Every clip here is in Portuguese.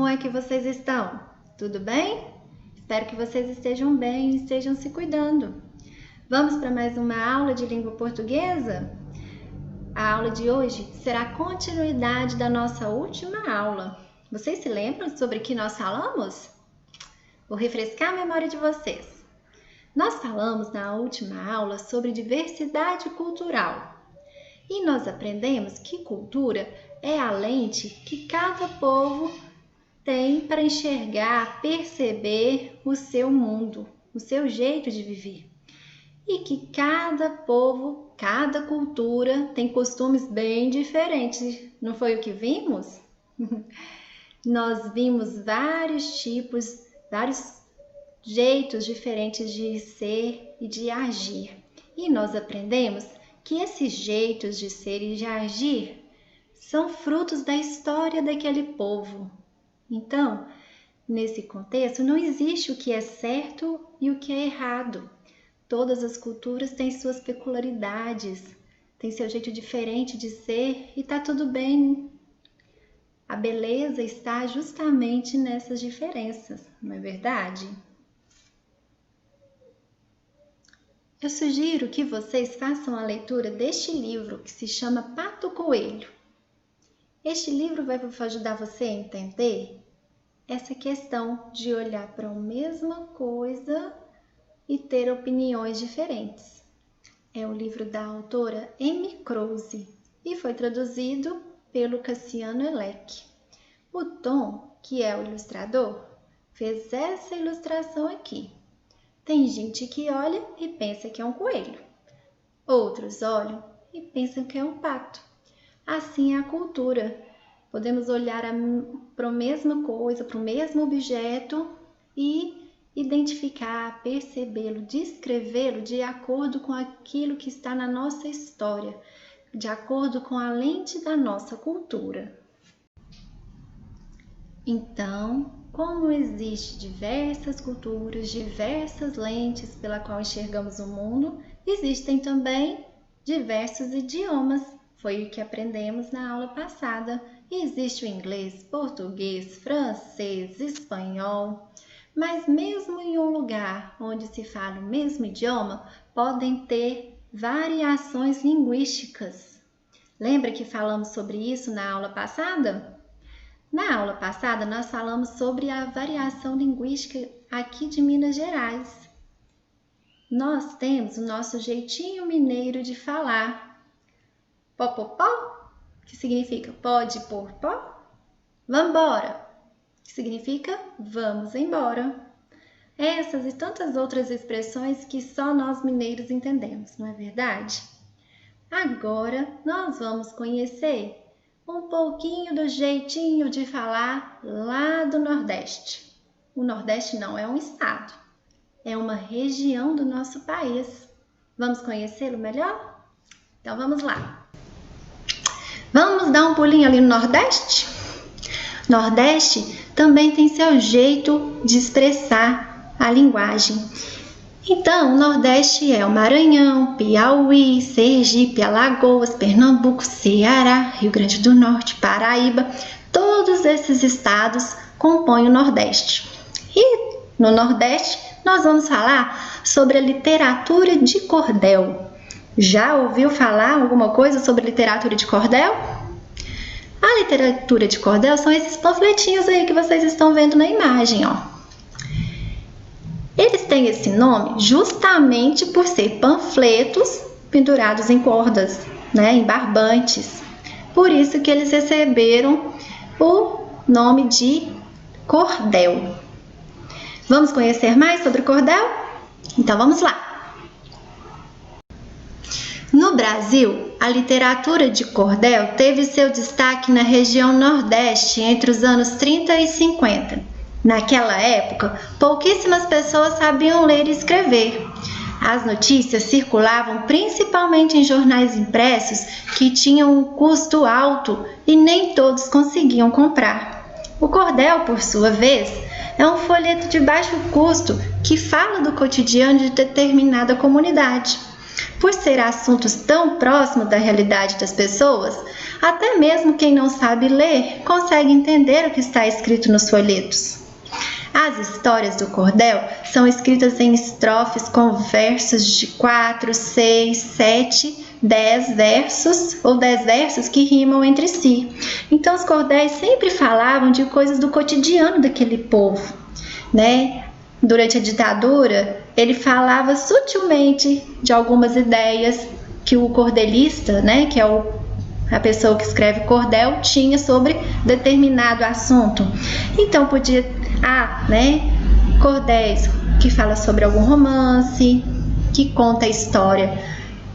é que vocês estão? Tudo bem? Espero que vocês estejam bem e estejam se cuidando. Vamos para mais uma aula de língua portuguesa? A aula de hoje será a continuidade da nossa última aula. Vocês se lembram sobre o que nós falamos? Vou refrescar a memória de vocês. Nós falamos na última aula sobre diversidade cultural. E nós aprendemos que cultura é a lente que cada povo tem para enxergar, perceber o seu mundo, o seu jeito de viver. E que cada povo, cada cultura tem costumes bem diferentes. Não foi o que vimos? Nós vimos vários tipos, vários jeitos diferentes de ser e de agir. E nós aprendemos que esses jeitos de ser e de agir são frutos da história daquele povo. Então, nesse contexto, não existe o que é certo e o que é errado. Todas as culturas têm suas peculiaridades, têm seu jeito diferente de ser e tá tudo bem. A beleza está justamente nessas diferenças, não é verdade? Eu sugiro que vocês façam a leitura deste livro que se chama Pato Coelho. Este livro vai ajudar você a entender essa questão de olhar para a mesma coisa e ter opiniões diferentes. É o livro da autora Amy Kruse e foi traduzido pelo Cassiano Elec. O Tom, que é o ilustrador, fez essa ilustração aqui. Tem gente que olha e pensa que é um coelho. Outros olham e pensam que é um pato. Assim é a cultura. Podemos olhar para a mesma coisa, para o mesmo objeto e identificar, percebê-lo, descrevê-lo de acordo com aquilo que está na nossa história, de acordo com a lente da nossa cultura. Então, como existem diversas culturas, diversas lentes pela qual enxergamos o mundo, existem também diversos idiomas. Foi o que aprendemos na aula passada. Existe o inglês, português, francês, espanhol. Mas mesmo em um lugar onde se fala o mesmo idioma, podem ter variações linguísticas. Lembra que falamos sobre isso na aula passada? Na aula passada, nós falamos sobre a variação linguística aqui de Minas Gerais. Nós temos o nosso jeitinho mineiro de falar. Popopó, que significa pode pôr pó. Vambora, que significa vamos embora. Essas e tantas outras expressões que só nós mineiros entendemos, não é verdade? Agora, nós vamos conhecer um pouquinho do jeitinho de falar lá do Nordeste. O Nordeste não é um estado, é uma região do nosso país. Vamos conhecê-lo melhor? Então vamos lá. Vamos dar um pulinho ali no Nordeste? Nordeste também tem seu jeito de expressar a linguagem. Então, o Nordeste é o Maranhão, Piauí, Sergipe, Alagoas, Pernambuco, Ceará, Rio Grande do Norte, Paraíba. Todos esses estados compõem o Nordeste. E no Nordeste, nós vamos falar sobre a literatura de cordel. Já ouviu falar alguma coisa sobre literatura de cordel? A literatura de cordel são esses panfletinhos aí que vocês estão vendo na imagem, ó. Eles têm esse nome justamente por ser panfletos pendurados em cordas, né, em barbantes. Por isso que eles receberam o nome de cordel. Vamos conhecer mais sobre o cordel? Então vamos lá. No Brasil, a literatura de cordel teve seu destaque na região Nordeste entre os anos 30 e 50. Naquela época, pouquíssimas pessoas sabiam ler e escrever. As notícias circulavam principalmente em jornais impressos que tinham um custo alto e nem todos conseguiam comprar. O cordel, por sua vez, é um folheto de baixo custo que fala do cotidiano de determinada comunidade. Por ser assuntos tão próximos da realidade das pessoas, Até mesmo quem não sabe ler consegue entender o que está escrito nos folhetos. As histórias do cordel são escritas em estrofes com versos de 4, 6, 7, 10 versos ou 10 versos que rimam entre si. Então os cordéis sempre falavam de coisas do cotidiano daquele povo, né? Durante a ditadura, ele falava sutilmente de algumas ideias que o cordelista, né, que é a pessoa que escreve cordel, tinha sobre determinado assunto. Então podia, cordéis que fala sobre algum romance, que conta a história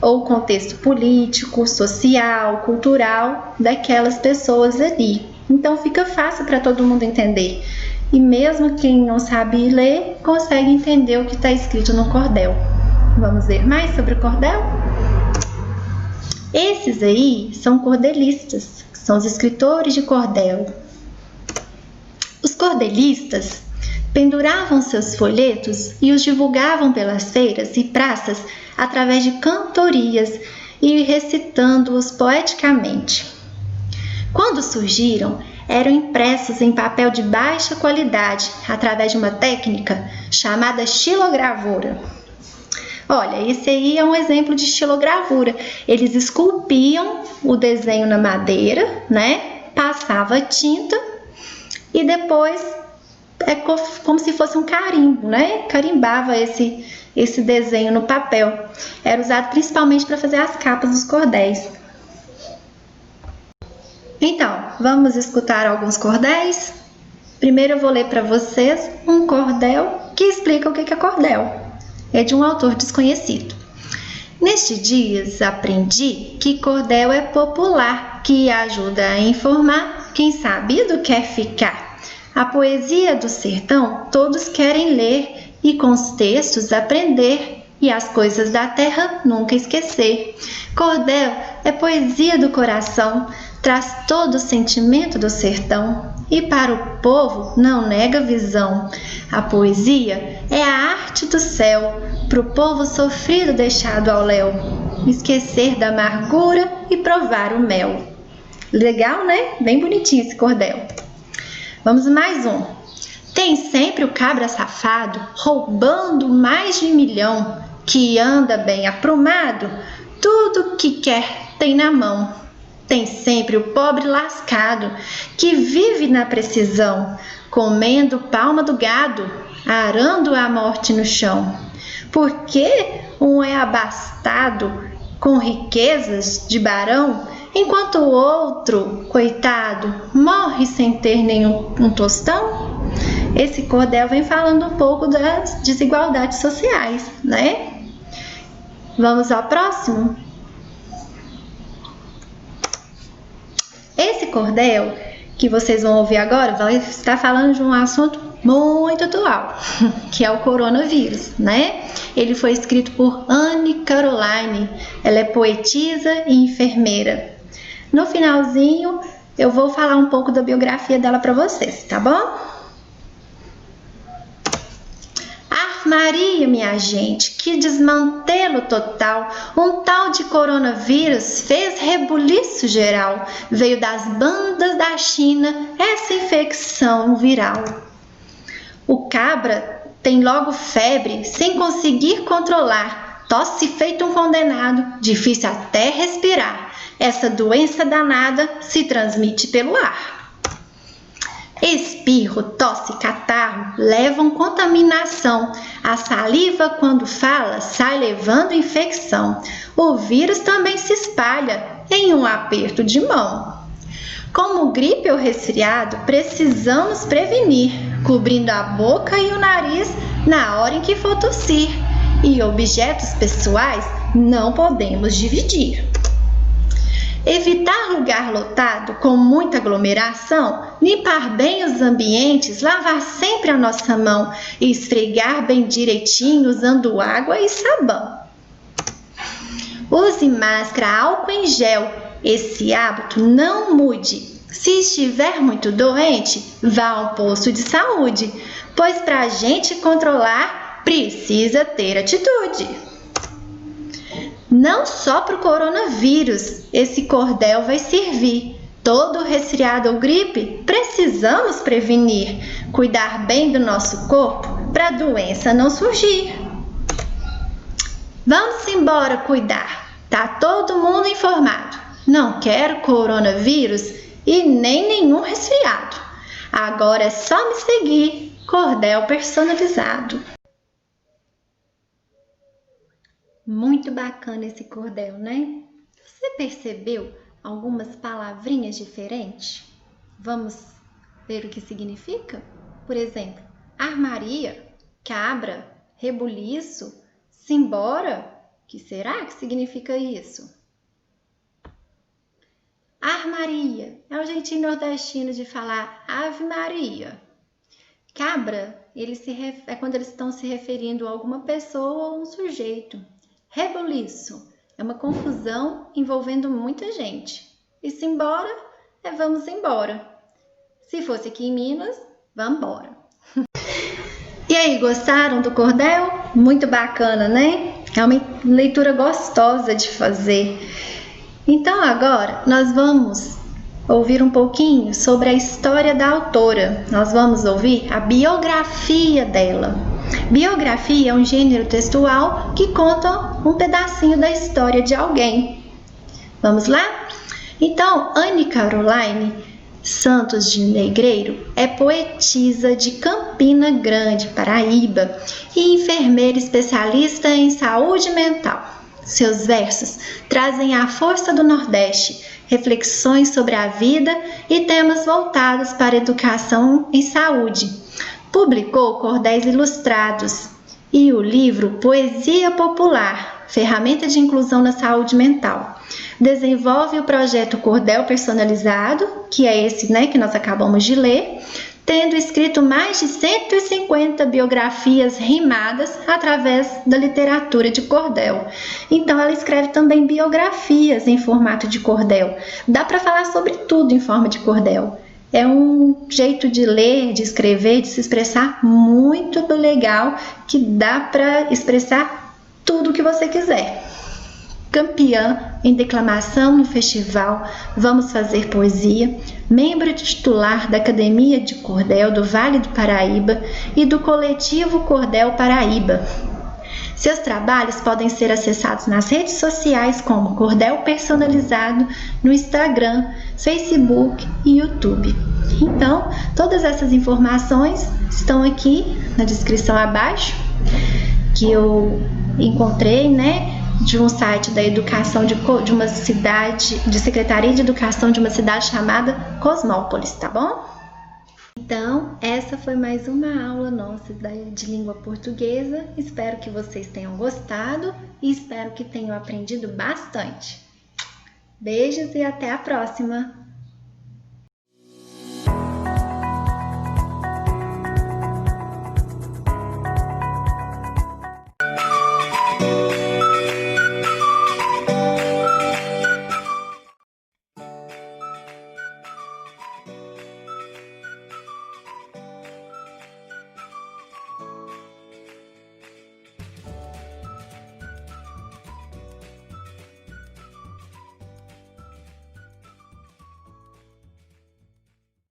ou contexto político, social, cultural daquelas pessoas ali. Então fica fácil para todo mundo entender. E mesmo quem não sabe ler, consegue entender o que está escrito no cordel. Vamos ver mais sobre o cordel? Esses aí são cordelistas, que são os escritores de cordel. Os cordelistas penduravam seus folhetos e os divulgavam pelas feiras e praças através de cantorias e recitando-os poeticamente. Quando surgiram, eram impressos em papel de baixa qualidade através de uma técnica chamada xilogravura. Olha, esse aí é um exemplo de xilogravura. Eles esculpiam o desenho na madeira, né? Passava tinta e depois é como se fosse um carimbo, né? Carimbava esse desenho no papel. Era usado principalmente para fazer as capas dos cordéis. Então, vamos escutar alguns cordéis? Primeiro eu vou ler para vocês um cordel que explica o que é cordel. É de um autor desconhecido. Nestes dias aprendi que cordel é popular, que ajuda a informar quem sabido quer ficar. A poesia do sertão todos querem ler e com os textos aprender e as coisas da terra nunca esquecer. Cordel é poesia do coração, traz todo o sentimento do sertão e para o povo não nega visão. A poesia é a arte do céu, pro povo sofrido deixado ao léu, esquecer da amargura e provar o mel. Legal, né? Bem bonitinho esse cordel. Vamos mais um. Tem sempre o cabra safado, roubando mais de 1 milhão, que anda bem aprumado, tudo que quer tem na mão. Tem sempre o pobre lascado, que vive na precisão, comendo palma do gado, arando a morte no chão. Porque um é abastado com riquezas de barão, enquanto o outro, coitado, morre sem ter nenhum tostão? Esse cordel vem falando um pouco das desigualdades sociais, né? Vamos ao próximo? Esse cordel que vocês vão ouvir agora vai estar falando de um assunto muito atual, que é o coronavírus, né? Ele foi escrito por Anne Caroline. Ela é poetisa e enfermeira. No finalzinho, eu vou falar um pouco da biografia dela para vocês, tá bom? Maria, minha gente, que desmantelo total, um tal de coronavírus fez rebuliço geral, veio das bandas da China essa infecção viral. O cabra tem logo febre, sem conseguir controlar, tosse feito um condenado, difícil até respirar, essa doença danada se transmite pelo ar. Espirro, tosse, catarro levam contaminação. A saliva, quando fala, sai levando infecção. O vírus também se espalha em um aperto de mão. Como gripe ou resfriado, precisamos prevenir, cobrindo a boca e o nariz na hora em que for tossir. E objetos pessoais não podemos dividir. Evitar lugar lotado com muita aglomeração, limpar bem os ambientes, lavar sempre a nossa mão e esfregar bem direitinho usando água e sabão. Use máscara, álcool em gel, esse hábito não mude. Se estiver muito doente, vá a um posto de saúde, pois para a gente controlar, precisa ter atitude. Não só para o coronavírus esse cordel vai servir. Todo resfriado ou gripe, precisamos prevenir, cuidar bem do nosso corpo para a doença não surgir. Vamos embora cuidar, tá todo mundo informado. Não quero coronavírus e nem nenhum resfriado. Agora é só me seguir, cordel personalizado. Muito bacana esse cordel, né? Você percebeu algumas palavrinhas diferentes? Vamos ver o que significa? Por exemplo, armaria, cabra, rebuliço, simbora. O que será que significa isso? Armaria é o jeitinho nordestino de falar Ave Maria. Cabra, é quando eles estão se referindo a alguma pessoa ou um sujeito. Rebuliço é uma confusão envolvendo muita gente. E simbora é vamos embora. Se fosse aqui em Minas, vamos embora. E aí, gostaram do cordel? Muito bacana, né? É uma leitura gostosa de fazer. Então agora nós vamos ouvir um pouquinho sobre a história da autora. Nós vamos ouvir a biografia dela. Biografia é um gênero textual que conta um pedacinho da história de alguém. Vamos lá? Então, Anne Caroline Santos de Negreiro é poetisa de Campina Grande, Paraíba, e enfermeira especialista em saúde mental. Seus versos trazem a força do Nordeste, reflexões sobre a vida e temas voltados para educação e saúde. Publicou cordéis ilustrados e o livro Poesia Popular, ferramenta de inclusão na saúde mental. Desenvolve o projeto Cordel Personalizado, que é esse, que nós acabamos de ler, tendo escrito mais de 150 biografias rimadas através da literatura de cordel. Então, ela escreve também biografias em formato de cordel. Dá para falar sobre tudo em forma de cordel. É um jeito de ler, de escrever, de se expressar muito legal, que dá para expressar tudo o que você quiser. Campeã em declamação no festival Vamos Fazer Poesia, membro titular da Academia de Cordel do Vale do Paraíba e do coletivo Cordel Paraíba. Seus trabalhos podem ser acessados nas redes sociais como Cordel Personalizado no Instagram, Facebook e YouTube. Então, todas essas informações estão aqui na descrição abaixo, que eu encontrei, de um site da educação de uma cidade, de Secretaria de Educação de uma cidade chamada Cosmópolis, tá bom? Então, essa foi mais uma aula nossa de língua portuguesa. Espero que vocês tenham gostado e espero que tenham aprendido bastante. Beijos e até a próxima!